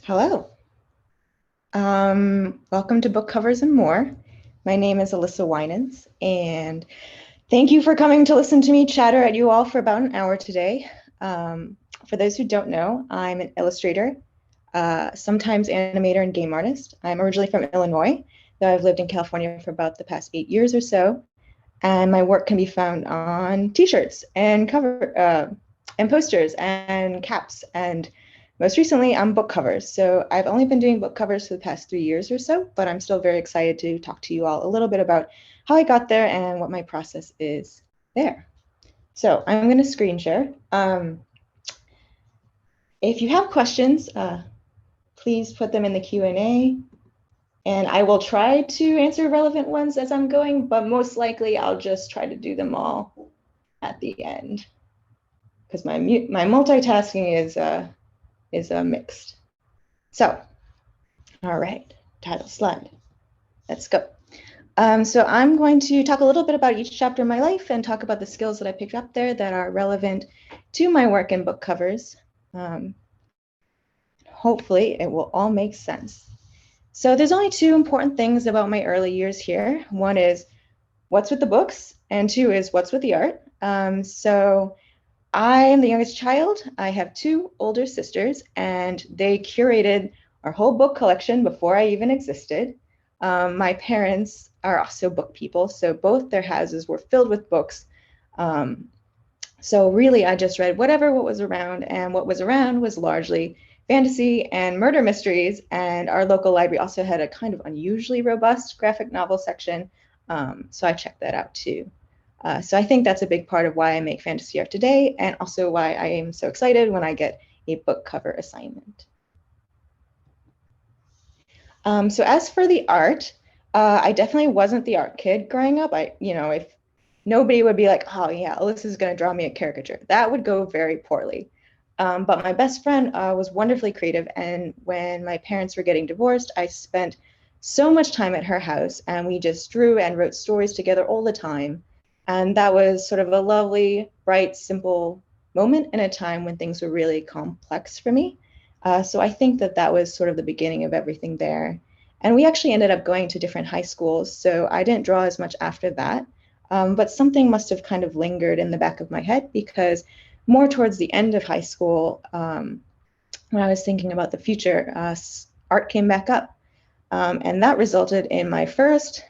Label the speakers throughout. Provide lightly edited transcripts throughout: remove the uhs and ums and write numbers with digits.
Speaker 1: Hello. Welcome to Book Covers and More. My name is Alyssa Winans, and thank you for coming to listen to me chatter at you all for about an hour today. For those who don't know, I'm an illustrator, sometimes animator and game artist. I'm originally from Illinois, though I've lived in California for about the past 8 years or so, and my work can be found on T-shirts and and posters and caps and most recently on book covers. So I've only been doing book covers for the past 3 years or so, but I'm still very excited to talk to you all a little bit about how I got there and what my process is there. So I'm going to screen share. If you have questions, please put them in the Q&A. And I will try to answer relevant ones as I'm going, but most likely I'll just try to do them all at the end because my multitasking is mixed. So, all right, title slide. Let's go. So I'm going to talk a little bit about each chapter of my life and talk about the skills that I picked up there that are relevant to my work in book covers. Hopefully it will all make sense. So there's only two important things about my early years here. One is what's with the books, and two is what's with the art. So I am the youngest child. I have two older sisters, and they curated our whole book collection before I even existed. My parents are also book people, so both their houses were filled with books. So really, I just read what was around, and what was around was largely fantasy and murder mysteries, and our local library also had a kind of unusually robust graphic novel section, so I checked that out too. So I think that's a big part of why I make fantasy art today, and also why I am so excited when I get a book cover assignment. So as for the art, I definitely wasn't the art kid growing up. If nobody would be like, oh yeah, Alyssa's gonna draw me a caricature, that would go very poorly. But my best friend was wonderfully creative, and when my parents were getting divorced, I spent so much time at her house, and we just drew and wrote stories together all the time. And that was sort of a lovely, bright, simple moment in a time when things were really complex for me. So I think that was sort of the beginning of everything there. And we actually ended up going to different high schools, so I didn't draw as much after that. But something must have kind of lingered in the back of my head because more towards the end of high school, when I was thinking about the future, art came back up. And that resulted in my first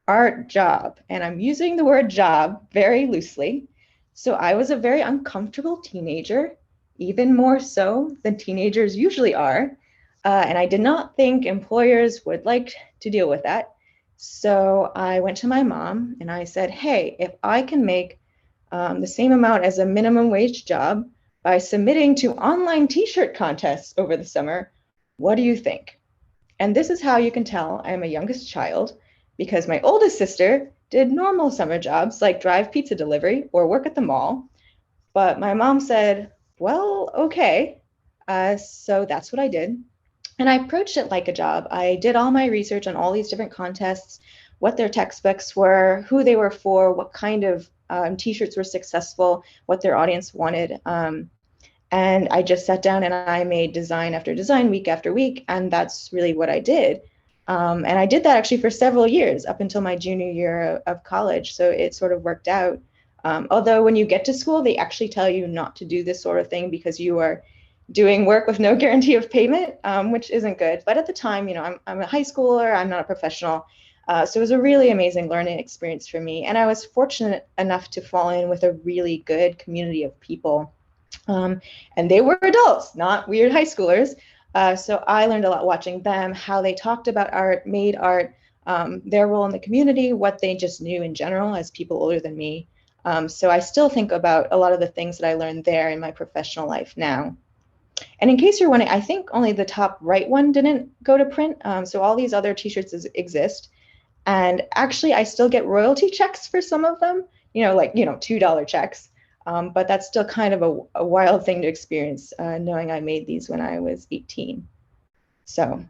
Speaker 1: art job. And I'm using the word job very loosely. So I was a very uncomfortable teenager, even more so than teenagers usually are. And I did not think employers would like to deal with that. So I went to my mom and I said, hey, if I can make the same amount as a minimum wage job by submitting to online t-shirt contests over the summer, what do you think? And this is how you can tell I'm a youngest child, because my oldest sister did normal summer jobs like drive pizza delivery or work at the mall. But my mom said, well, okay. So that's what I did. And I approached it like a job. I did all my research on all these different contests, what their tech specs were, who they were for, what kind of t-shirts were successful, what their audience wanted. And I just sat down and I made design after design, week after week, and that's really what I did. And I did that actually for several years, up until my junior year of college, so it sort of worked out. Although when you get to school, they actually tell you not to do this sort of thing because you are doing work with no guarantee of payment, which isn't good. But at the time, I'm a high schooler, I'm not a professional. So it was a really amazing learning experience for me. And I was fortunate enough to fall in with a really good community of people. And they were adults, not weird high schoolers. So I learned a lot watching them, how they talked about art, made art, their role in the community, what they just knew in general as people older than me. So I still think about a lot of the things that I learned there in my professional life now. And in case you're wondering, I think only the top right one didn't go to print. So all these other t-shirts exist. And actually, I still get royalty checks for some of them, like, $2 checks. But that's still kind of a wild thing to experience, knowing I made these when I was 18. So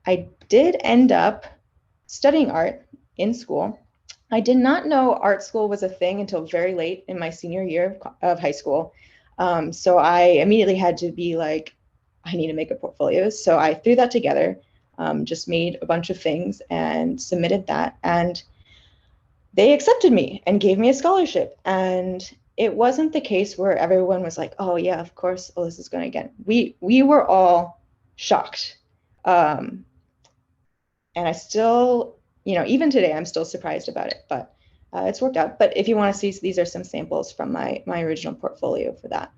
Speaker 1: I did end up studying art in school. I did not know art school was a thing until very late in my senior year of high school. So I immediately had to be like, I need to make a portfolio. So I threw that together, just made a bunch of things and submitted that. And they accepted me and gave me a scholarship. And it wasn't the case where everyone was like, oh yeah, of course Alyssa's going to get it. We were all shocked. And I still, even today, I'm still surprised about it, but it's worked out. But if you want to see, these are some samples from my original portfolio for that.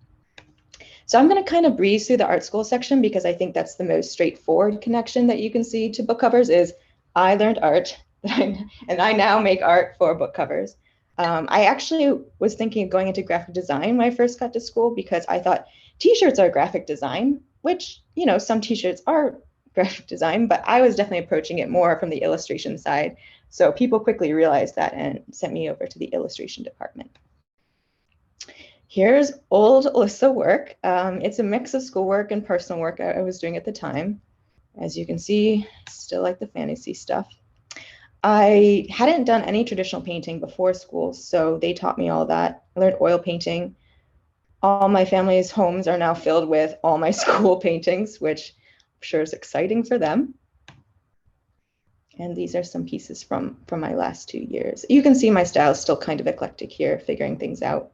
Speaker 1: So I'm going to kind of breeze through the art school section because I think that's the most straightforward connection that you can see to book covers is I learned art and I now make art for book covers. I actually was thinking of going into graphic design when I first got to school because I thought t-shirts are graphic design, which, some t-shirts are graphic design, but I was definitely approaching it more from the illustration side. So people quickly realized that and sent me over to the illustration department. Here's old Alyssa work. It's a mix of schoolwork and personal work I was doing at the time. As you can see, still like the fantasy stuff. I hadn't done any traditional painting before school, so they taught me all that. I learned oil painting. All my family's homes are now filled with all my school paintings, which I'm sure is exciting for them. And these are some pieces from my last 2 years. You can see my style is still kind of eclectic here, figuring things out.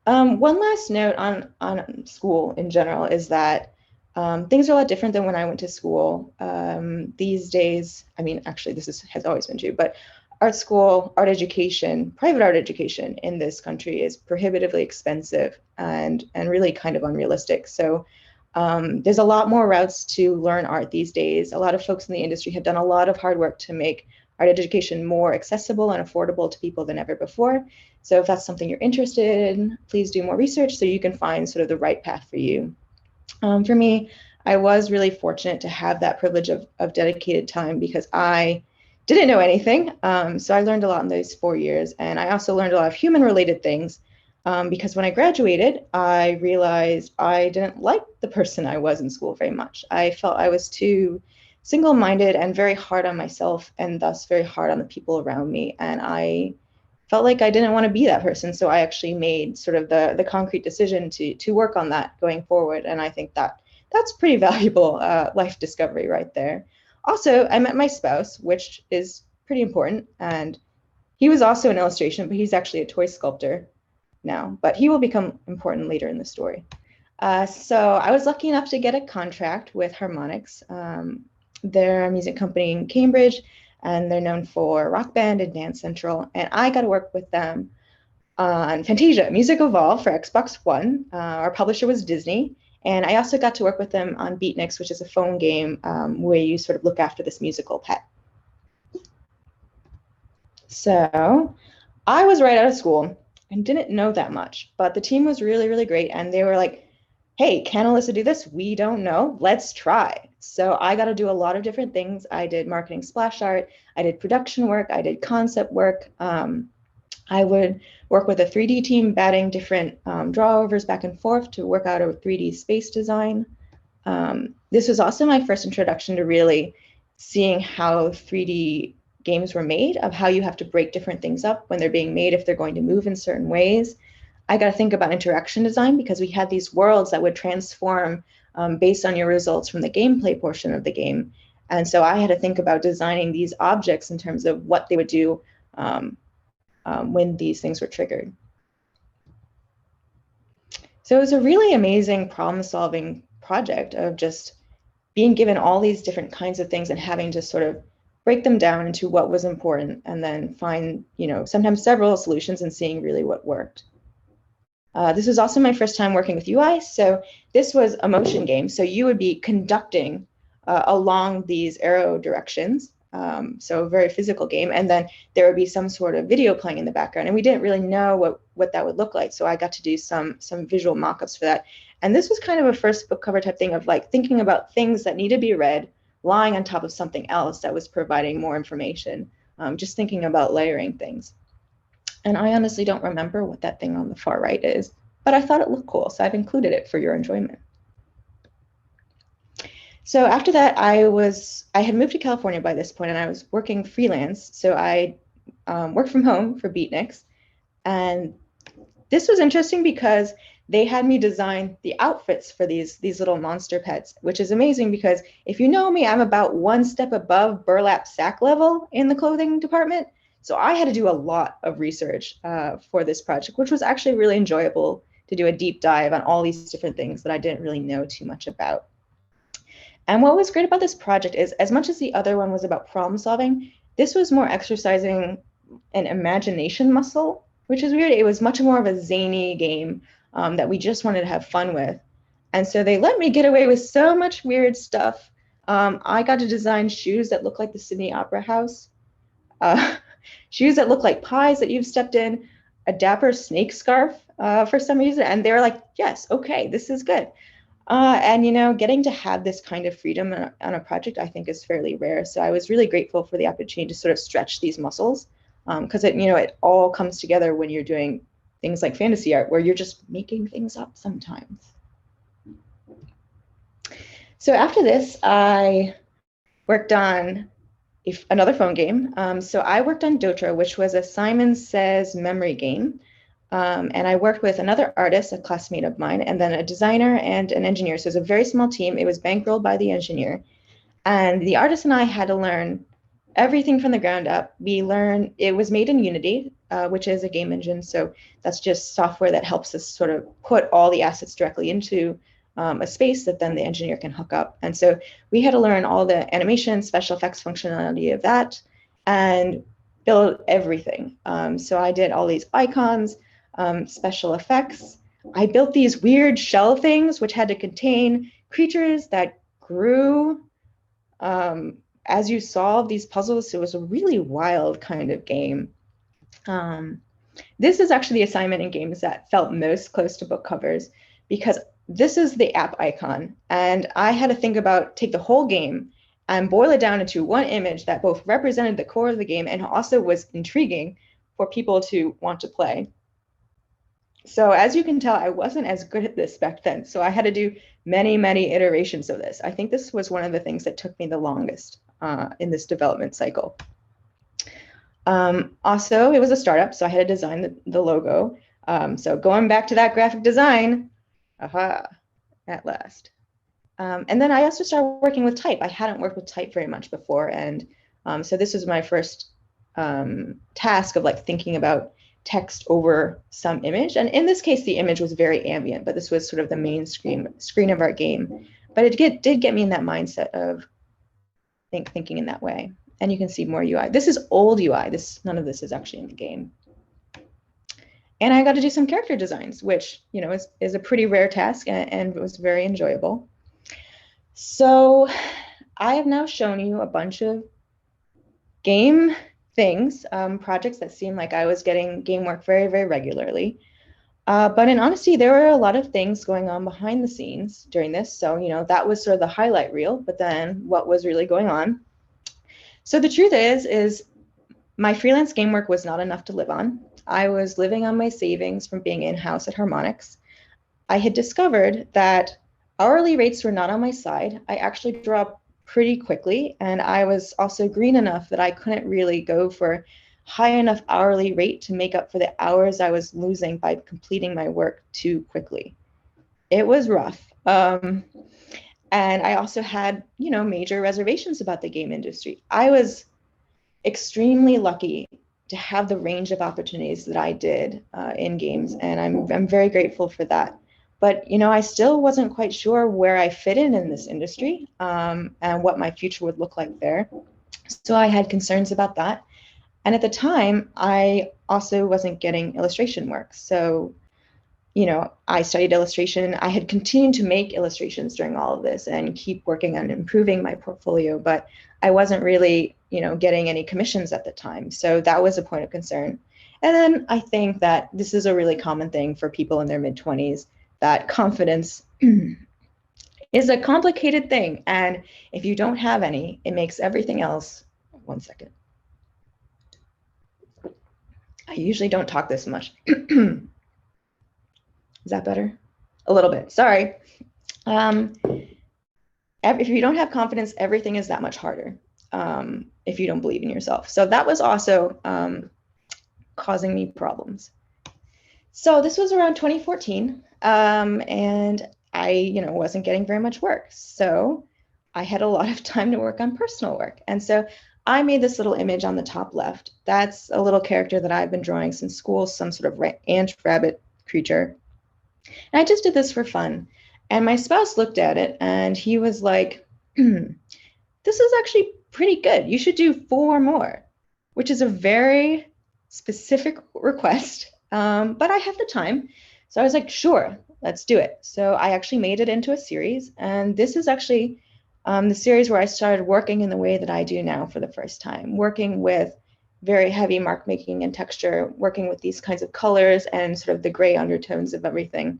Speaker 1: One last note on school in general is that things are a lot different than when I went to school. These days, I mean, actually, this has always been true, but art school, art education, private art education in this country is prohibitively expensive and really kind of unrealistic. So there's a lot more routes to learn art these days. A lot of folks in the industry have done a lot of hard work to make art education more accessible and affordable to people than ever before. So if that's something you're interested in, please do more research so you can find sort of the right path for you. For me, I was really fortunate to have that privilege of dedicated time because I didn't know anything. So I learned a lot in those 4 years. And I also learned a lot of human related things because when I graduated, I realized I didn't like the person I was in school very much. I felt I was too single-minded and very hard on myself and thus very hard on the people around me. And I felt like I didn't want to be that person. So I actually made sort of the concrete decision to work on that going forward. And I think that's pretty valuable life discovery right there. Also, I met my spouse, which is pretty important. And he was also an illustration, but he's actually a toy sculptor now, but he will become important later in the story. So I was lucky enough to get a contract with Harmonix. They're a music company in Cambridge, and they're known for Rock Band and Dance Central. And I got to work with them on Fantasia, Music Evolve for Xbox One. Our publisher was Disney. And I also got to work with them on Beatniks, which is a phone game where you sort of look after this musical pet. So I was right out of school and didn't know that much, but the team was really, really great. And they were like, hey, can Alyssa do this? We don't know. Let's try. So I got to do a lot of different things. I did marketing splash art. I did production work. I did concept work. I would work with a 3D team, batting different drawovers back and forth to work out a 3D space design. This was also my first introduction to really seeing how 3D games were made, of how you have to break different things up when they're being made if they're going to move in certain ways. I got to think about interaction design because we had these worlds that would transform based on your results from the gameplay portion of the game. And so I had to think about designing these objects in terms of what they would do when these things were triggered. So it was a really amazing problem-solving project of just being given all these different kinds of things and having to sort of break them down into what was important and then find, sometimes several solutions and seeing really what worked. This was also my first time working with UI. So this was a motion game. So you would be conducting along these arrow directions. So a very physical game. And then there would be some sort of video playing in the background. And we didn't really know what that would look like. So I got to do some visual mock-ups for that. And this was kind of a first book cover type thing of like thinking about things that need to be read, lying on top of something else that was providing more information. Just thinking about layering things. And I honestly don't remember what that thing on the far right is, but I thought it looked cool, so I've included it for your enjoyment. So after that, I had moved to California by this point, and I was working freelance. So I worked from home for Beatniks. And this was interesting because they had me design the outfits for these little monster pets, which is amazing because if you know me, I'm about one step above burlap sack level in the clothing department. So I had to do a lot of research for this project, which was actually really enjoyable to do a deep dive on all these different things that I didn't really know too much about. And what was great about this project is, as much as the other one was about problem solving, this was more exercising an imagination muscle, which is weird. It was much more of a zany game that we just wanted to have fun with. And so they let me get away with so much weird stuff. I got to design shoes that look like the Sydney Opera House, shoes that look like pies that you've stepped in, a dapper snake scarf for some reason. And they were like, yes, okay, this is good. And, you know, getting to have this kind of freedom on a project, I think, is fairly rare. So I was really grateful for the opportunity to sort of stretch these muscles because it all comes together when you're doing things like fantasy art, where you're just making things up sometimes. So after this, I worked on another phone game. So I worked on Dotra, which was a Simon Says memory game. And I worked with another artist, a classmate of mine, and then a designer and an engineer. So it was a very small team. It was bankrolled by the engineer. And the artist and I had to learn everything from the ground up. It was made in Unity, which is a game engine. So that's just software that helps us sort of put all the assets directly into a space that then the engineer can hook up. And so we had to learn all the animation, special effects functionality of that, and build everything. So I did all these icons, special effects. I built these weird shell things which had to contain creatures that grew as you solve these puzzles. So it was a really wild kind of game. This is actually the assignment in games that felt most close to book covers, because this is the app icon. And I had to take the whole game and boil it down into one image that both represented the core of the game and also was intriguing for people to want to play. So as you can tell, I wasn't as good at this back then. So I had to do many, many iterations of this. I think this was one of the things that took me the longest in this development cycle. Also, it was a startup, so I had to design the logo. So going back to that graphic design, at last. And then I also started working with type. I hadn't worked with type very much before. And so this was my first task of like thinking about text over some image. And in this case, the image was very ambient, but this was sort of the main screen of our game. But it did get me in that mindset of thinking in that way. And you can see more UI. This is old UI. None of this is actually in the game. And I got to do some character designs, which, you know, is a pretty rare task and was very enjoyable. So I have now shown you a bunch of game things, projects that seemed like I was getting game work very, very regularly. But in honesty, there were a lot of things going on behind the scenes during this. So, you know, that was sort of the highlight reel, but then what was really going on? So the truth is my freelance game work was not enough to live on. I was living on my savings from being in-house at Harmonix. I had discovered that hourly rates were not on my side. I actually dropped pretty quickly, and I was also green enough that I couldn't really go for high enough hourly rate to make up for the hours I was losing by completing my work too quickly. It was rough. And I also had, you know, major reservations about the game industry. I was extremely lucky to have the range of opportunities that I did in games, and I'm very grateful for that. But, you know, I still wasn't quite sure where I fit in this industry and what my future would look like there. So I had concerns about that. And at the time, I also wasn't getting illustration work. So, you know, I studied illustration. I had continued to make illustrations during all of this and keep working on improving my portfolio, but I wasn't really, you know, getting any commissions at the time. So that was a point of concern. And then I think that this is a really common thing for people in their mid-20s, that confidence is a complicated thing. And if you don't have any, it makes everything else, one second. I usually don't talk this much. Is that better? A little bit, sorry. If you don't have confidence, everything is that much harder if you don't believe in yourself. So that was also causing me problems. So this was around 2014, and I, wasn't getting very much work. So I had a lot of time to work on personal work. And so I made this little image on the top left. That's a little character that I've been drawing since school, some sort of ant rabbit creature. And I just did this for fun. And my spouse looked at it and he was like, this is actually pretty good. You should do 4 more, which is a very specific request. But I have the time. So I was like, sure, let's do it. So I actually made it into a series. And this is actually the series where I started working in the way that I do now for the first time, working with very heavy mark making and texture, working with these kinds of colors and sort of the gray undertones of everything.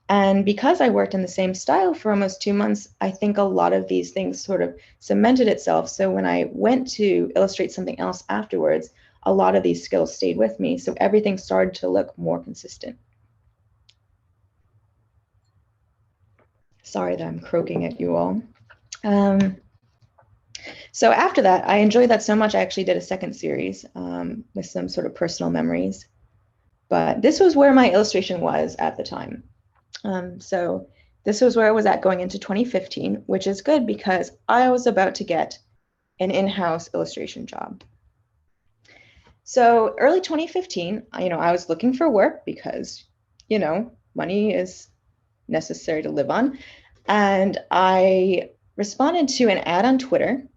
Speaker 1: And because I worked in the same style for almost 2 months, I think a lot of these things sort of cemented itself. So when I went to illustrate something else afterwards, a lot of these skills stayed with me. So everything started to look more consistent. Sorry that I'm croaking at you all. So after that, I enjoyed that so much, I actually did a second series with some sort of personal memories. But this was where my illustration was at the time. So this was where I was at going into 2015, which is good because I was about to get an in-house illustration job. So early 2015, I was looking for work because, money is necessary to live on. And I responded to an ad on Twitter.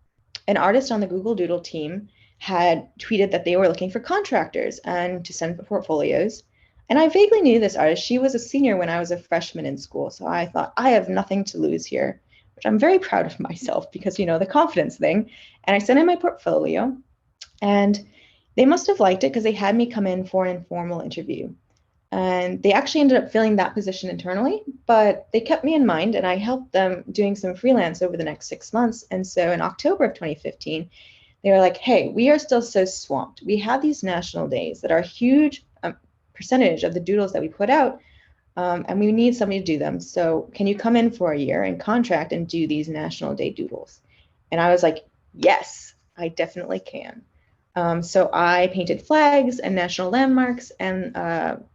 Speaker 1: An artist on the Google Doodle team had tweeted that they were looking for contractors and to send portfolios. And I vaguely knew this artist. She was a senior when I was a freshman in school. So I thought, I have nothing to lose here, which I'm very proud of myself because, the confidence thing. And I sent in my portfolio and they must have liked it because they had me come in for an informal interview. And they actually ended up filling that position internally, but they kept me in mind and I helped them doing some freelance over the next 6 months. And so in October of 2015, they were like, hey, we are still so swamped. We have these national days that are a huge percentage of the doodles that we put out, and we need somebody to do them. So can you come in for a year and contract and do these National Day doodles? And I was like, yes, I definitely can. So I painted flags and national landmarks and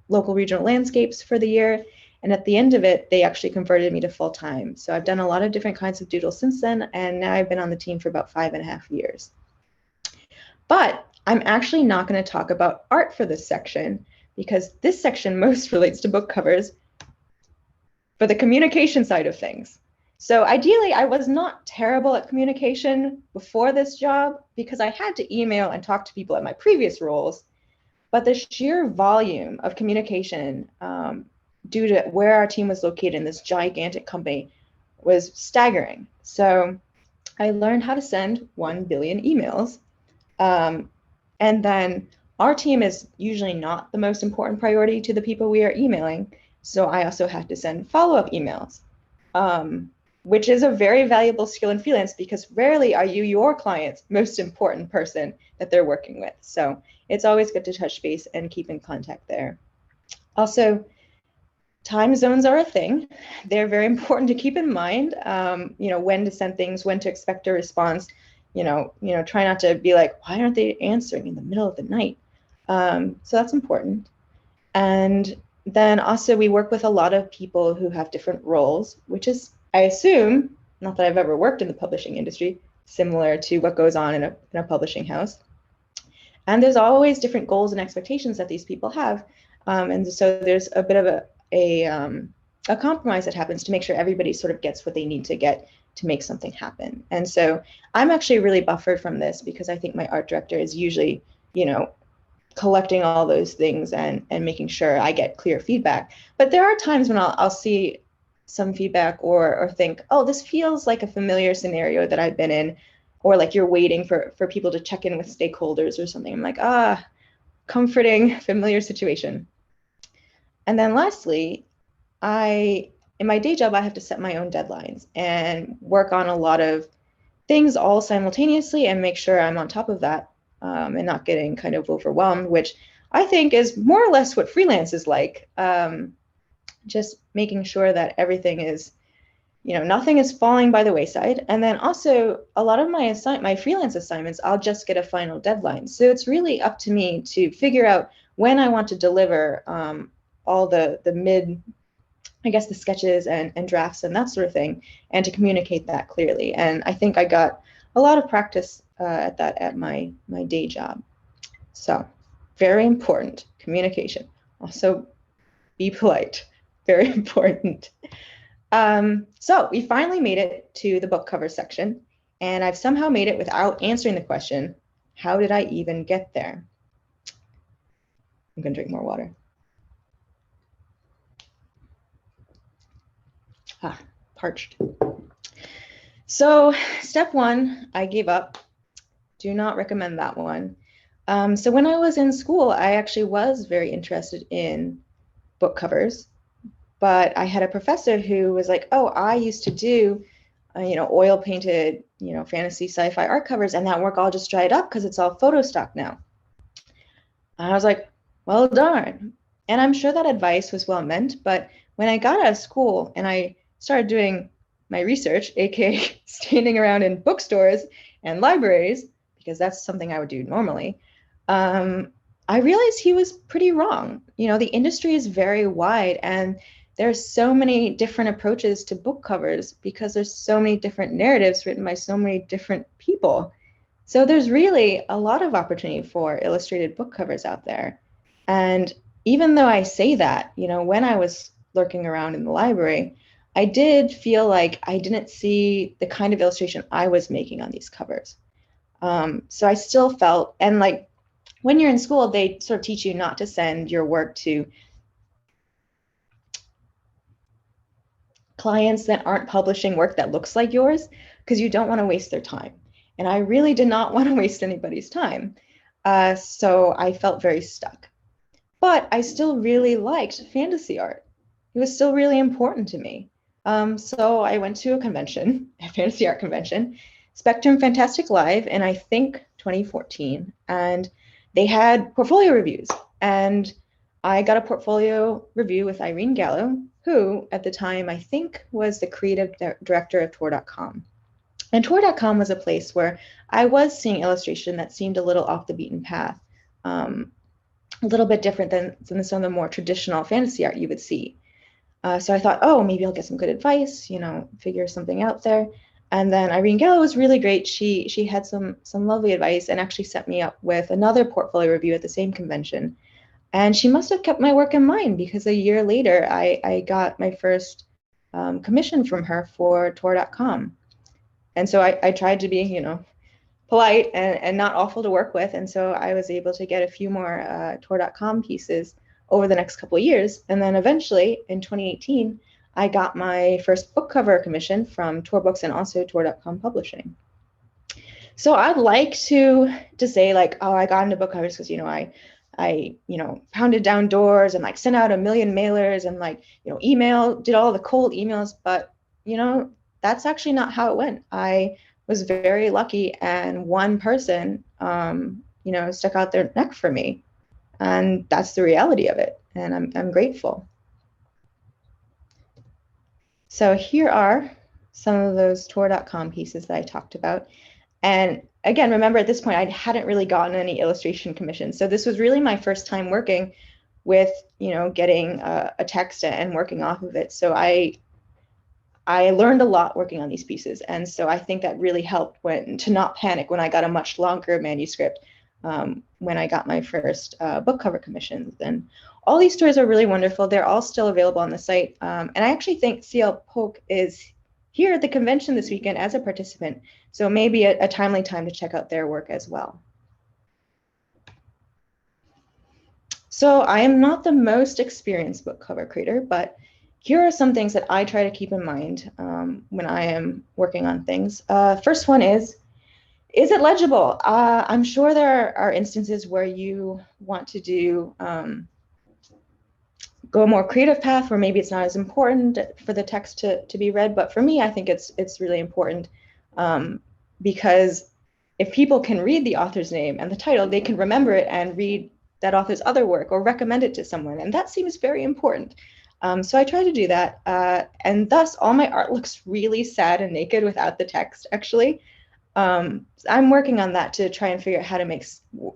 Speaker 1: local regional landscapes for the year. And at the end of it, they actually converted me to full-time. So I've done a lot of different kinds of doodles since then, and now I've been on the team for about 5.5 years. But I'm actually not going to talk about art for this section because this section most relates to book covers for the communication side of things. So ideally, I was not terrible at communication before this job because I had to email and talk to people at my previous roles, but the sheer volume of communication due to where our team was located in this gigantic company was staggering. So I learned how to send 1 billion emails. And then our team is usually not the most important priority to the people we are emailing. So I also have to send follow-up emails, which is a very valuable skill in freelance because rarely are you your client's most important person that they're working with. So it's always good to touch base and keep in contact there. Also, time zones are a thing. They're very important to keep in mind, when to send things, when to expect a response. Try not to be like, why aren't they answering in the middle of the night? So that's important. And then also we work with a lot of people who have different roles, which is, I assume, not that I've ever worked in the publishing industry, similar to what goes on in a publishing house. And there's always different goals and expectations that these people have. And so there's a bit of a compromise that happens to make sure everybody sort of gets what they need to get to make something happen. And so I'm actually really buffered from this because I think my art director is usually, collecting all those things and making sure I get clear feedback. But there are times when I'll see some feedback or think, oh, this feels like a familiar scenario that I've been in, or like you're waiting for people to check in with stakeholders or something. I'm like, comforting, familiar situation. And then lastly, in my day job, I have to set my own deadlines and work on a lot of things all simultaneously and make sure I'm on top of that and not getting kind of overwhelmed, which I think is more or less what freelance is like. Just making sure that everything is, nothing is falling by the wayside. And then also a lot of my freelance assignments, I'll just get a final deadline. So it's really up to me to figure out when I want to deliver all the mid, I guess, the sketches and drafts and that sort of thing, and to communicate that clearly. And I think I got a lot of practice at that at my day job. So very important, communication. Also be polite, very important. So we finally made it to the book cover section, and I've somehow made it without answering the question, how did I even get there? I'm gonna drink more water. Parched. So step one, I gave up. Do not recommend that one. So when I was in school, I actually was very interested in book covers, but I had a professor who was like, oh, I used to do, oil painted, fantasy sci-fi art covers, and that work all just dried up because it's all photo stock now. And I was like, well, darn. And I'm sure that advice was well meant, but when I got out of school and I started doing my research, aka standing around in bookstores and libraries, because that's something I would do normally, I realized he was pretty wrong. The industry is very wide, and there's so many different approaches to book covers because there's so many different narratives written by so many different people. So there's really a lot of opportunity for illustrated book covers out there. And even though I say that, when I was lurking around in the library, I did feel like I didn't see the kind of illustration I was making on these covers. So I still felt, and like when you're in school, they sort of teach you not to send your work to clients that aren't publishing work that looks like yours, because you don't want to waste their time. And I really did not want to waste anybody's time. So I felt very stuck. But I still really liked fantasy art. It was still really important to me. So I went to a convention, a fantasy art convention, Spectrum Fantastic Live, in I think 2014. And they had portfolio reviews. And I got a portfolio review with Irene Gallo, who at the time I think was the creative director of Tor.com. And Tor.com was a place where I was seeing illustration that seemed a little off the beaten path, a little bit different than some of the more traditional fantasy art you would see. So I thought, oh, maybe I'll get some good advice, figure something out there. And then Irene Gallo was really great. She had some lovely advice and actually set me up with another portfolio review at the same convention. And she must have kept my work in mind, because a year later, I got my first commission from her for Tor.com. And so I tried to be, polite and not awful to work with. And so I was able to get a few more Tor.com pieces over the next couple of years. And then eventually in 2018, I got my first book cover commission from Tor Books and also Tor.com Publishing. So I'd like to say like, oh, I got into book covers because, I pounded down doors and like sent out a million mailers and like, did all the cold emails. But, that's actually not how it went. I was very lucky, and one person, stuck out their neck for me. And that's the reality of it. And I'm grateful. So here are some of those Tor.com pieces that I talked about. And again, remember at this point, I hadn't really gotten any illustration commissions. So this was really my first time working with, getting a text and working off of it. So I learned a lot working on these pieces. And so I think that really helped to not panic when I got a much longer manuscript when I got my first book cover commissions. And all these stories are really wonderful. They're all still available on the site. And I actually think CL Polk is here at the convention this weekend as a participant. So maybe a timely time to check out their work as well. So I am not the most experienced book cover creator, but here are some things that I try to keep in mind when I am working on things. First one is it legible? I'm sure there are instances where you want to do go a more creative path where maybe it's not as important for the text to be read. But for me, I think it's really important because if people can read the author's name and the title, they can remember it and read that author's other work or recommend it to someone. And that seems very important. So I try to do that. And thus, all my art looks really sad and naked without the text, actually. I'm working on that to try and figure out how to make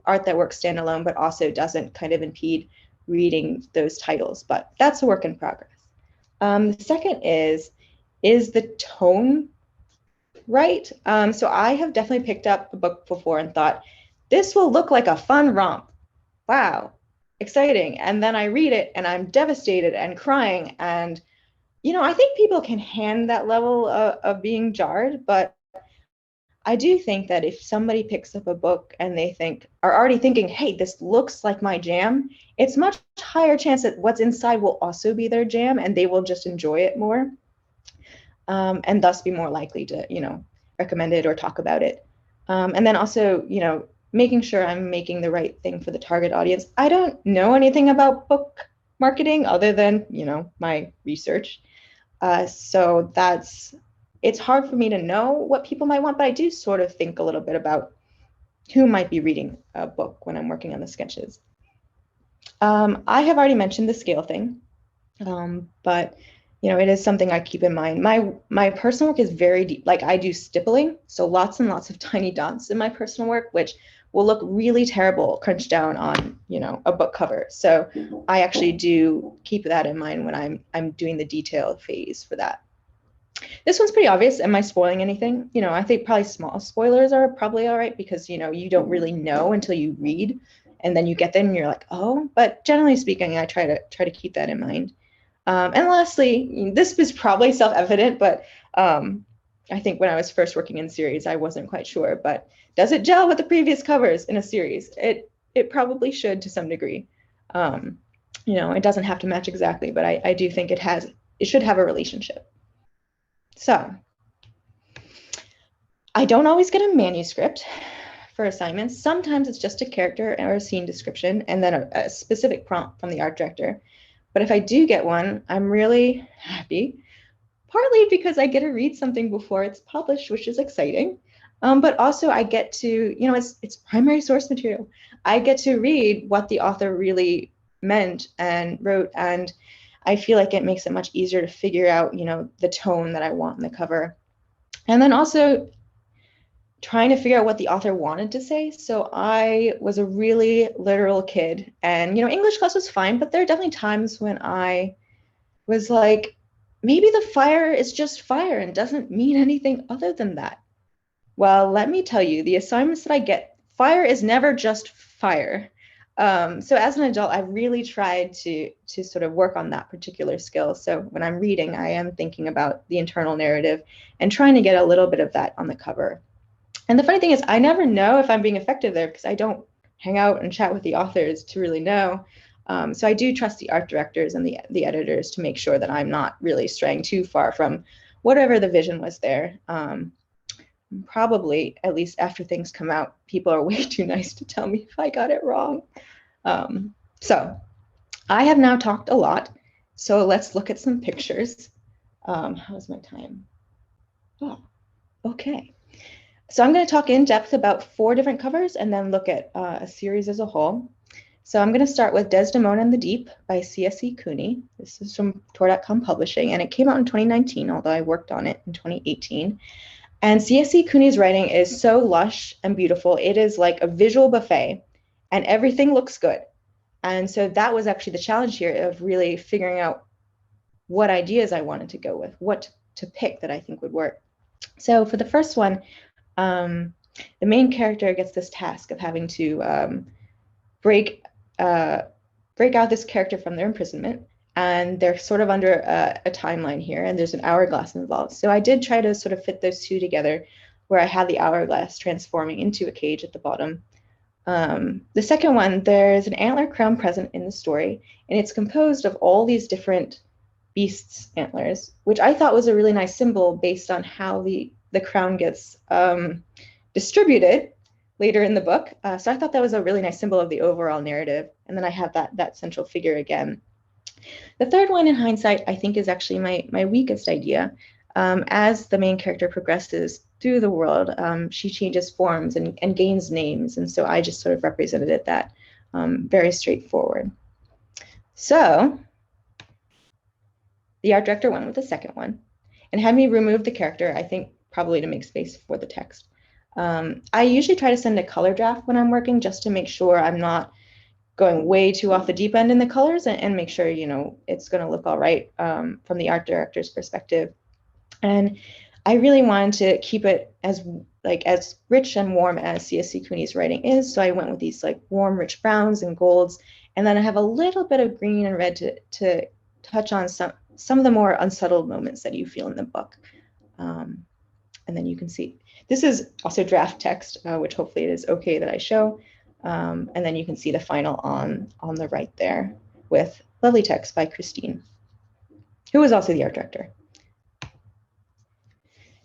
Speaker 1: art that works standalone, but also doesn't kind of impede reading those titles. But that's a work in progress. The second is the tone right? So I have definitely picked up a book before and thought, this will look like a fun romp. Wow, exciting. And then I read it and I'm devastated and crying. And, I think people can handle that level of being jarred, but I do think that if somebody picks up a book and they are already thinking, hey, this looks like my jam, it's much higher chance that what's inside will also be their jam and they will just enjoy it more, and thus be more likely to, recommend it or talk about it. And then also, making sure I'm making the right thing for the target audience. I don't know anything about book marketing other than, my research. So it's hard for me to know what people might want, but I do sort of think a little bit about who might be reading a book when I'm working on the sketches. I have already mentioned the scale thing, but it is something I keep in mind. My personal work is very deep. Like I do stippling, so lots and lots of tiny dots in my personal work, which will look really terrible crunched down on a book cover. So I actually do keep that in mind when I'm doing the detail phase for that. This one's pretty obvious. Am I spoiling anything? I think probably small spoilers are probably all right because you don't really know until you read, and then you get there and you're like, oh. But generally speaking, I try to keep that in mind. And lastly, this was probably self-evident, but I think when I was first working in series, I wasn't quite sure. But does it gel with the previous covers in a series? It probably should to some degree. It doesn't have to match exactly, but I do think it should have a relationship. So I don't always get a manuscript for assignments. Sometimes it's just a character or a scene description and then a specific prompt from the art director. But if I do get one, I'm really happy, partly because I get to read something before it's published, which is exciting. But also I get to, it's primary source material. I get to read what the author really meant and wrote, and I feel like it makes it much easier to figure out, the tone that I want in the cover. And then also trying to figure out what the author wanted to say. So I was a really literal kid, and English class was fine, but there are definitely times when I was like, maybe the fire is just fire and doesn't mean anything other than that. Well, let me tell you, the assignments that I get, fire is never just fire. So as an adult, I really tried to sort of work on that particular skill. So when I'm reading, I am thinking about the internal narrative and trying to get a little bit of that on the cover. And the funny thing is, I never know if I'm being effective there because I don't hang out and chat with the authors to really know. So I do trust the art directors and the editors to make sure that I'm not really straying too far from whatever the vision was there. Probably, at least after things come out, people are way too nice to tell me if I got it wrong. So I have now talked a lot. So let's look at some pictures. How's my time? Oh, okay. So I'm going to talk in depth about 4 different covers and then look at a series as a whole. So I'm going to start with Desdemona in the Deep by C.S.E. Cooney. This is from Tor.com Publishing, and it came out in 2019, although I worked on it in 2018. And C.S.E. Cooney's writing is so lush and beautiful. It is like a visual buffet, and everything looks good. And so that was actually the challenge here of really figuring out what ideas I wanted to go with, what to pick that I think would work. So for the first one, the main character gets this task of having to break out this character from their imprisonment, and they're sort of under a timeline here, and there's an hourglass involved. So I did try to sort of fit those two together, where I had the hourglass transforming into a cage at the bottom. The second one, there's an antler crown present in the story, and it's composed of all these different beasts' antlers, which I thought was a really nice symbol based on how the crown gets distributed later in the book. So I thought that was a really nice symbol of the overall narrative. And then I have that central figure again. The third one, in hindsight, I think is actually my weakest idea. As the main character progresses through the world, she changes forms and gains names. And so I just sort of represented it that very straightforward. So the art director went with the second one and had me remove the character, I think probably to make space for the text. I usually try to send a color draft when I'm working just to make sure I'm not going way too off the deep end in the colors and make sure, you know, it's going to look all right from the art director's perspective. And I really wanted to keep it as rich and warm as C.S.C. Cooney's writing is. So I went with these like warm, rich browns and golds. And then I have a little bit of green and red to touch on some of the more unsettled moments that you feel in the book. And then you can see, this is also draft text, which hopefully it is okay that I show. And then you can see the final on the right there with lovely text by Christine, who was also the art director.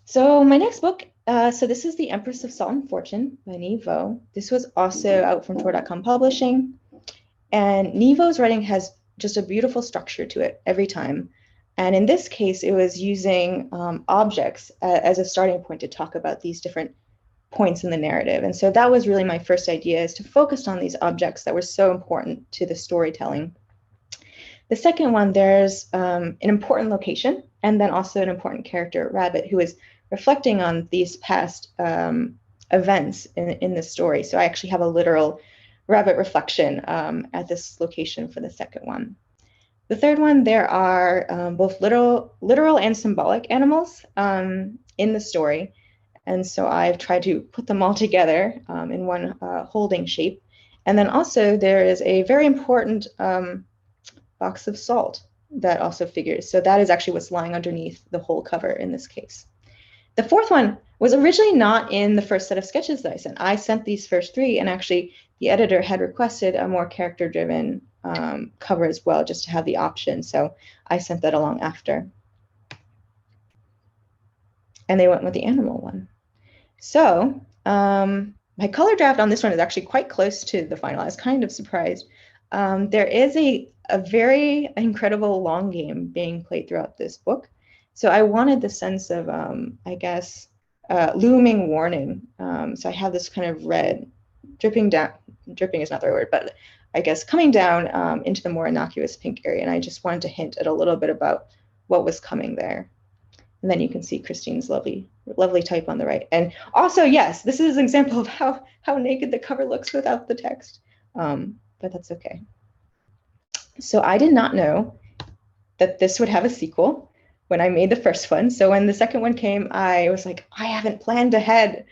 Speaker 1: So my next book, so this is The Empress of Salt and Fortune by Neve Vo. This was also out from Tor.com Publishing. And Neve Vo's writing has just a beautiful structure to it every time. And in this case, it was using objects as a starting point to talk about these different points in the narrative. And so that was really my first idea, is to focus on these objects that were so important to the storytelling. The second one, there's an important location and then also an important character, Rabbit, who is reflecting on these past events in the story. So I actually have a literal rabbit reflection at this location for the second one. The third one, there are both literal and symbolic animals in the story. And so I've tried to put them all together in one holding shape. And then also there is a very important box of salt that also figures. So that is actually what's lying underneath the whole cover in this case. The fourth one was originally not in the first set of sketches that I sent. I sent these first three, and actually the editor had requested a more character-driven cover as well, just to have the option. So I sent that along after. And they went with the animal one. So my color draft on this one is actually quite close to the final. I was kind of surprised. There is a very incredible long game being played throughout this book. So I wanted the sense of, I guess, looming warning. So I have this kind of red dripping down. Dripping is not the right word, but I guess coming down into the more innocuous pink area. And I just wanted to hint at a little bit about what was coming there. And then you can see Christine's lovely type on the right. And also, yes, this is an example of how naked the cover looks without the text, but that's okay. So I did not know that this would have a sequel when I made the first one. So when the second one came, I was like, I haven't planned ahead,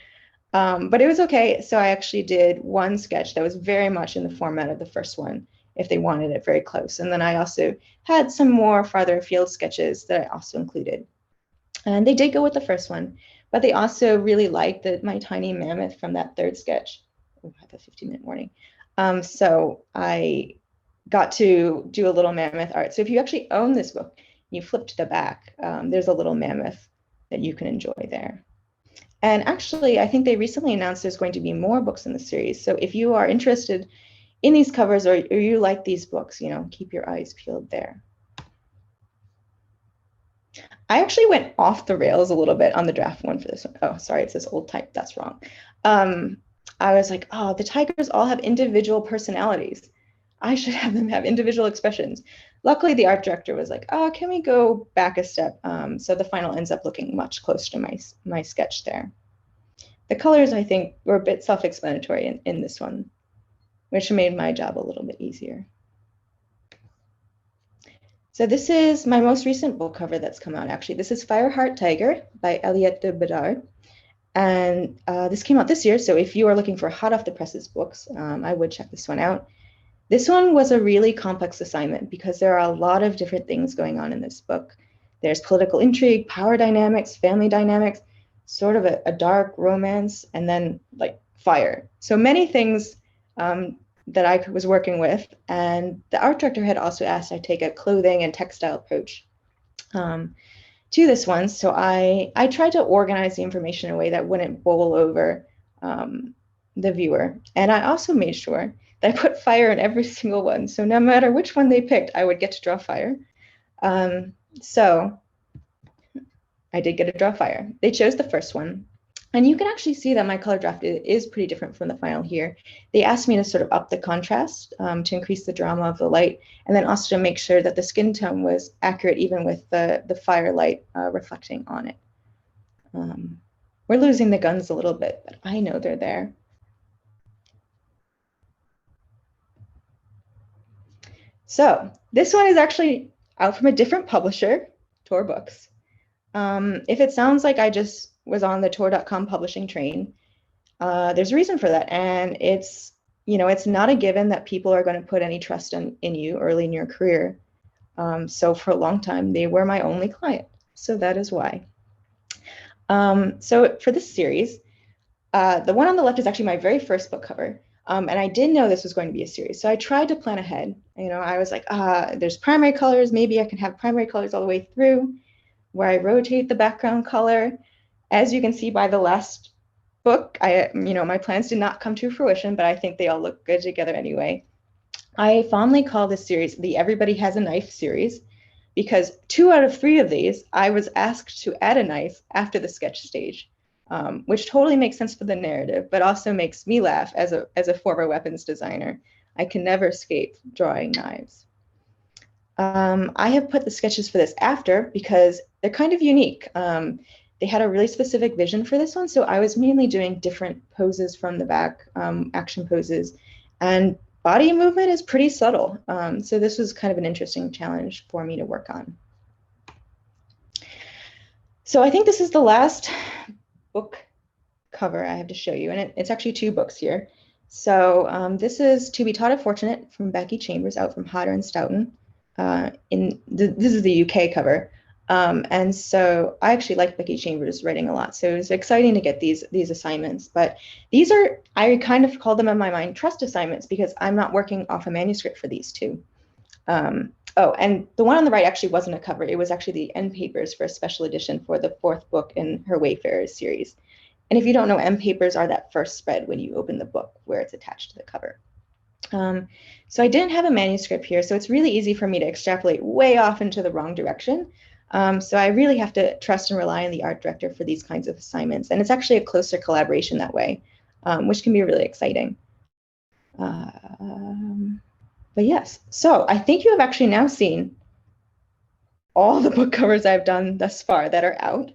Speaker 1: but it was okay. So I actually did one sketch that was very much in the format of the first one, if they wanted it very close. And then I also had some more farther afield sketches that I also included. And they did go with the first one, but they also really liked my tiny mammoth from that third sketch. Oh, I have a 15-minute warning. So I got to do a little mammoth art. So if you actually own this book, you flip to the back, there's a little mammoth that you can enjoy there. And actually, I think they recently announced there's going to be more books in the series. So if you are interested in these covers or you like these books, keep your eyes peeled there. I actually went off the rails a little bit on the draft one for this one. Oh, sorry, it says old type. That's wrong. I was like, oh, the tigers all have individual personalities. I should have them have individual expressions. Luckily, the art director was like, oh, can we go back a step? So the final ends up looking much closer to my sketch there. The colors, I think, were a bit self-explanatory in this one, which made my job a little bit easier. So this is my most recent book cover that's come out, actually. This is Fireheart Tiger by Eliette de Bedard. And this came out this year, so if you are looking for hot off the presses books, I would check this one out. This one was a really complex assignment because there are a lot of different things going on in this book. There's political intrigue, power dynamics, family dynamics, sort of a dark romance, and then like fire. So many things that I was working with. And the art director had also asked I take a clothing and textile approach to this one. So I tried to organize the information in a way that wouldn't bowl over the viewer. And I also made sure that I put fire in every single one. So no matter which one they picked, I would get to draw fire. So I did get to draw fire. They chose the first one. And you can actually see that my color draft is pretty different from the final here. They asked me to sort of up the contrast to increase the drama of the light, and then also to make sure that the skin tone was accurate even with the firelight reflecting on it. We're losing the guns a little bit, but I know they're there. So this one is actually out from a different publisher, Tor Books. If it sounds like I just was on the Tor.com publishing train, there's a reason for that. And it's, it's not a given that people are going to put any trust in you early in your career. So for a long time, they were my only client. So that is why. So for this series, the one on the left is actually my very first book cover. And I didn't know this was going to be a series. So I tried to plan ahead. I was like, there's primary colors. Maybe I can have primary colors all the way through, where I rotate the background color. As you can see by the last book, my plans did not come to fruition, but I think they all look good together anyway. I fondly call this series the Everybody Has a Knife series, because 2 out of 3 of these, I was asked to add a knife after the sketch stage, which totally makes sense for the narrative, but also makes me laugh as a former weapons designer. I can never escape drawing knives. I have put the sketches for this after because they're kind of unique. They had a really specific vision for this one, so I was mainly doing different poses from the back, action poses, and body movement is pretty subtle. So this was kind of an interesting challenge for me to work on. So I think this is the last book cover I have to show you, and it's actually 2 books here. So this is To Be Taught If Fortunate from Becky Chambers, out from Hodder and Stoughton. This is the UK cover. And so I actually like Becky Chambers' writing a lot. So it was exciting to get these assignments. But these are, I kind of call them in my mind trust assignments, because I'm not working off a manuscript for these 2. Oh, and the one on the right actually wasn't a cover. It was actually the end papers for a special edition for the 4th book in her Wayfarers series. And if you don't know, end papers are that first spread when you open the book where it's attached to the cover. So I didn't have a manuscript here, so it's really easy for me to extrapolate way off into the wrong direction. So I really have to trust and rely on the art director for these kinds of assignments. And it's actually a closer collaboration that way, which can be really exciting. But yes, so I think you have actually now seen all the book covers I've done thus far that are out.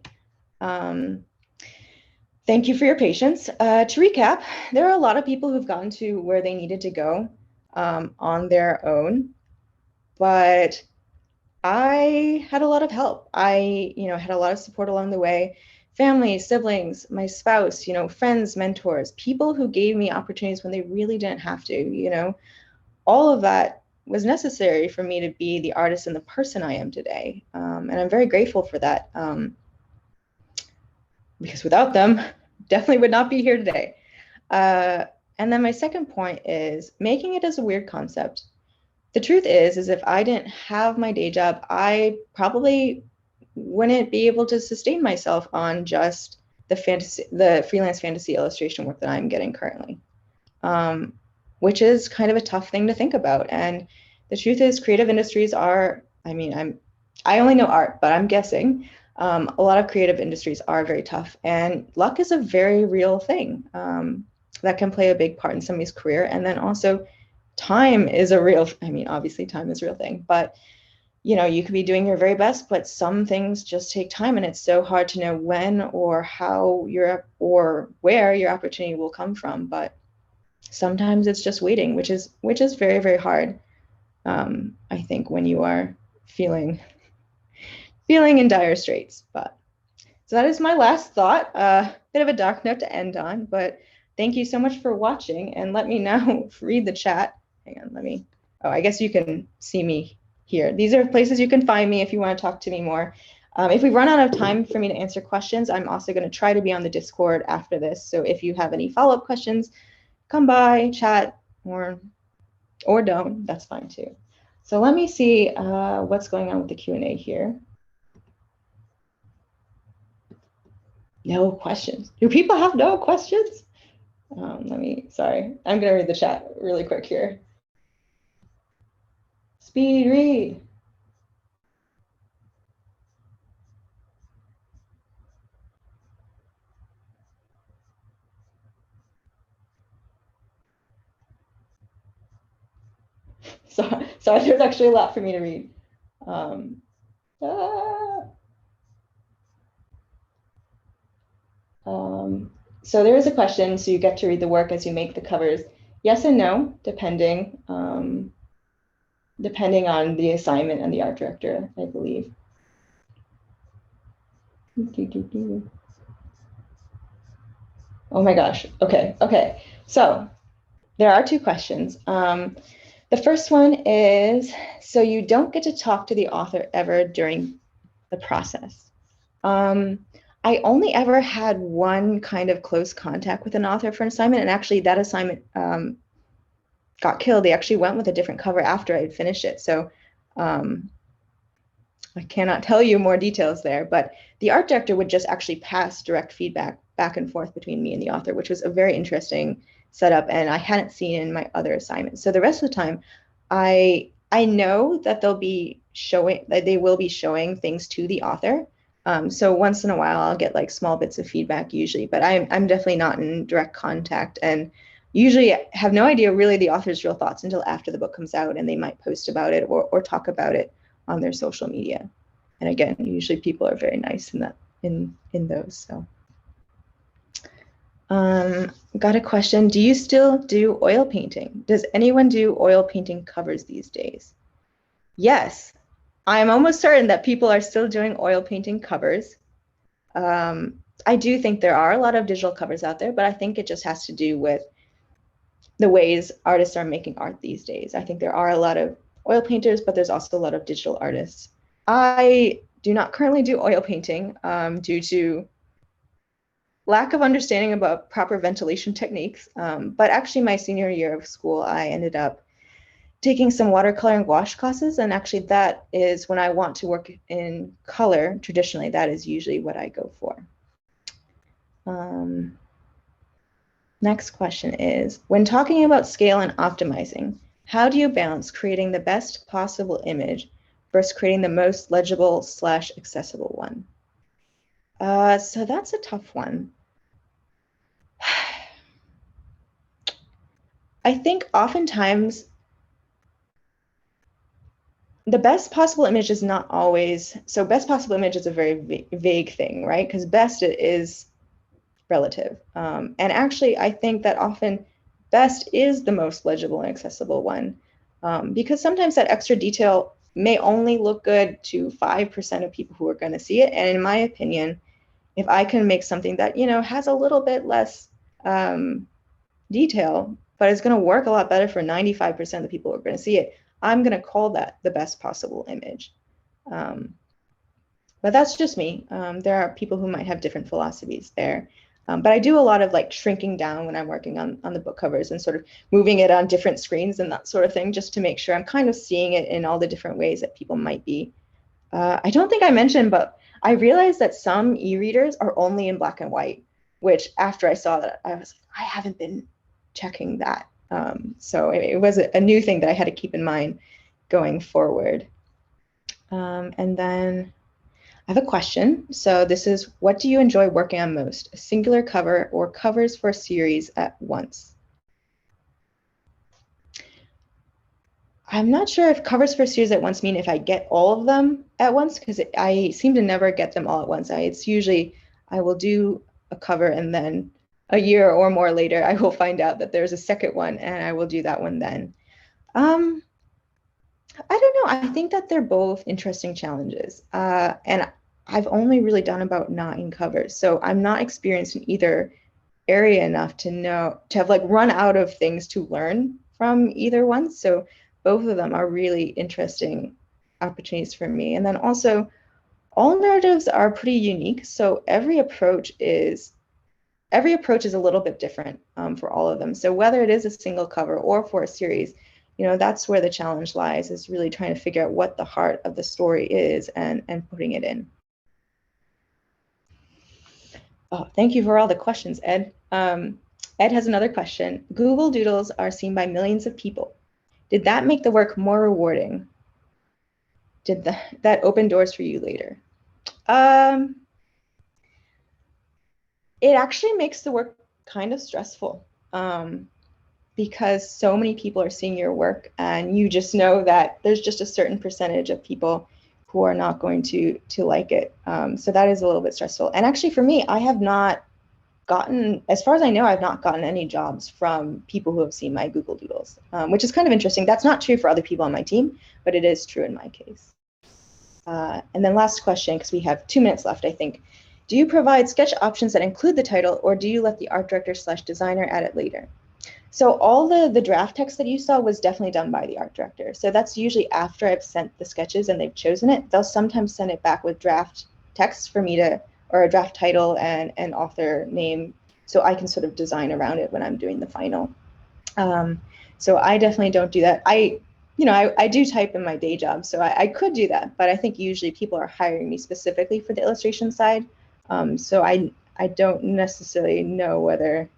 Speaker 1: Thank you for your patience. To recap, there are a lot of people who've gotten to where they needed to go on their own, but I had a lot of help. I, had a lot of support along the way. Family, siblings, my spouse, friends, mentors, people who gave me opportunities when they really didn't have to, all of that was necessary for me to be the artist and the person I am today. And I'm very grateful for that, because without them, definitely would not be here today. And then my second point is making it as a weird concept. The truth is if I didn't have my day job, I probably wouldn't be able to sustain myself on just the freelance fantasy illustration work that I'm getting currently, which is kind of a tough thing to think about. And the truth is, creative industries are, I only know art, but I'm guessing a lot of creative industries are very tough, and luck is a very real thing that can play a big part in somebody's career. And then also time is a real, obviously time is a real thing, but you could be doing your very best, but some things just take time, and it's so hard to know when or how or where your opportunity will come from. But sometimes it's just waiting, which is very, very hard. I think when you are feeling in dire straits. But so that is my last thought. Bit of a dark note to end on, but thank you so much for watching, and let me now read the chat. Hang on, I guess you can see me here. These are places you can find me if you want to talk to me more. If we run out of time for me to answer questions, I'm also going to try to be on the Discord after this. So if you have any follow-up questions, come by, chat, or don't. That's fine too. So let me see what's going on with the Q&A here. No questions. Do people have no questions? Sorry, I'm going to read the chat really quick here. Speed read. Sorry, there's actually a lot for me to read. So there is a question, so you get to read the work as you make the covers. Yes and no, depending on the assignment and the art director, I believe. Oh my gosh. Okay. So there are two questions. The first one is, so you don't get to talk to the author ever during the process. I only ever had one kind of close contact with an author for an assignment, and actually that assignment got killed. They actually went with a different cover after I had finished it. So I cannot tell you more details there, but the art director would just actually pass direct feedback back and forth between me and the author, which was a very interesting setup, and I hadn't seen in my other assignments. So the rest of the time, I know that they will be showing things to the author. So once in a while, I'll get like small bits of feedback usually, but I'm definitely not in direct contact, and usually have no idea really the author's real thoughts until after the book comes out, and they might post about it or talk about it on their social media. And again, usually people are very nice in those. So got a question. Do you still do oil painting? Does anyone do oil painting covers these days? Yes, I'm almost certain that people are still doing oil painting covers. I do think there are a lot of digital covers out there, but I think it just has to do with the ways artists are making art these days. I think there are a lot of oil painters, but there's also a lot of digital artists. I do not currently do oil painting due to lack of understanding about proper ventilation techniques. But actually my senior year of school, I ended up taking some watercolor and gouache classes. And actually that is when I want to work in color, traditionally, that is usually what I go for. Next question is, when talking about scale and optimizing, how do you balance creating the best possible image versus creating the most legible / accessible one? So that's a tough one. I think oftentimes the best possible image is not always, so best possible image is a very vague thing, right? Because best is relative. And actually, I think that often best is the most legible and accessible one, because sometimes that extra detail may only look good to 5% of people who are going to see it. And in my opinion, if I can make something that, has a little bit less detail, but it's going to work a lot better for 95% of the people who are going to see it, I'm going to call that the best possible image. But that's just me. There are people who might have different philosophies there. But I do a lot of like shrinking down when I'm working on the book covers and sort of moving it on different screens and that sort of thing, just to make sure I'm kind of seeing it in all the different ways that people might be. I don't think I mentioned, but I realized that some e-readers are only in black and white, which after I saw that, I was like, I haven't been checking that. So it was a new thing that I had to keep in mind going forward. And then I have a question. So this is, what do you enjoy working on most? A singular cover or covers for a series at once? I'm not sure if covers for a series at once mean if I get all of them at once, because I seem to never get them all at once. It's usually I will do a cover and then a year or more later, I will find out that there's a second one and I will do that one then. I don't know. I think that they're both interesting challenges. And I've only really done about 9 covers. So I'm not experienced in either area enough to have like run out of things to learn from either one. So both of them are really interesting opportunities for me. And then also all narratives are pretty unique. So every approach is a little bit different for all of them. So whether it is a single cover or for a series, that's where the challenge lies, is really trying to figure out what the heart of the story is and putting it in. Oh, thank you for all the questions, Ed. Ed has another question. Google Doodles are seen by millions of people. Did that make the work more rewarding? Did that open doors for you later? It actually makes the work kind of stressful. Because so many people are seeing your work, and you just know that there's just a certain percentage of people who are not going to like it. So that is a little bit stressful. And actually for me, I have not gotten, as far as I know, I've not gotten any jobs from people who have seen my Google Doodles, which is kind of interesting. That's not true for other people on my team, but it is true in my case. And then last question, because we have 2 minutes left, I think. Do you provide sketch options that include the title, or do you let the art director / designer add it later? So all the draft text that you saw was definitely done by the art director. So that's usually after I've sent the sketches and they've chosen it. They'll sometimes send it back with draft text for me to, or a draft title and an author name, so I can sort of design around it when I'm doing the final. So I definitely don't do that. I do type in my day job, so I could do that, but I think usually people are hiring me specifically for the illustration side. So I don't necessarily know whether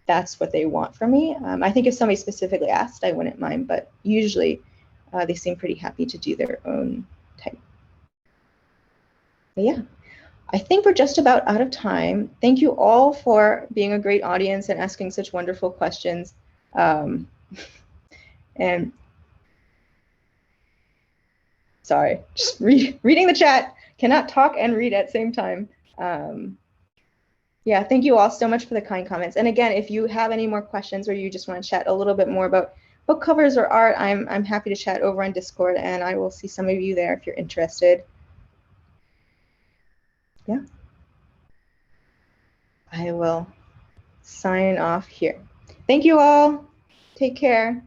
Speaker 1: that's what they want from me. I think if somebody specifically asked, I wouldn't mind, but usually they seem pretty happy to do their own type. But yeah, I think we're just about out of time. Thank you all for being a great audience and asking such wonderful questions. And sorry, just reading the chat. Cannot talk and read at the same time. Yeah, thank you all so much for the kind comments. And again, if you have any more questions or you just want to chat a little bit more about book covers or art, I'm happy to chat over on Discord, and I will see some of you there if you're interested. Yeah. I will sign off here. Thank you all. Take care.